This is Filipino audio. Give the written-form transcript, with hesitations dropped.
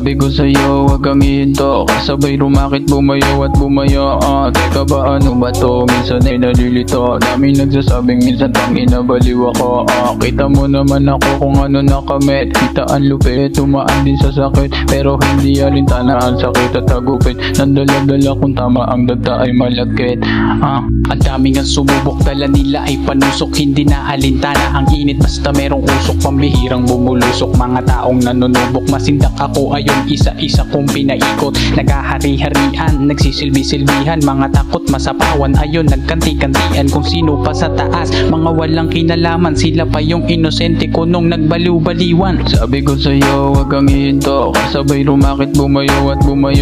Sabi ko sa'yo, wag kang hihinto. Kasabay rumakit, bumayo at bumayo. Teka ba, ano ba to? Minsan ay nalilito. Daming nagsasabing minsan pang inabaliw ako. Kita mo naman ako kung ano nakamit. Kita ang lupit, tumaan din sa sakit. Pero hindi alintana ang sakit at hagupit. Nandala-dala kung tama ang dagta ay malagkit. Ang daming ang sumubok, dala nila ay panusok. Hindi na alintana ang init, basta merong usok. Pambihirang bumulusok, mga taong nanunubok. Masindak ako ayong isa-isa kong pinaikot. Naghahari-harian, nagsisilbi-silbihan. Mga takot masapawan, ayon nagkanti-kantian. Kung sino pa sa taas, mga walang kinalaman. Sila pa yung inosente ko nung nagbaliw-baliwan. Sabi ko sa'yo, wag kang hihinto. Kasabay rumakit, bumayo at bumayo.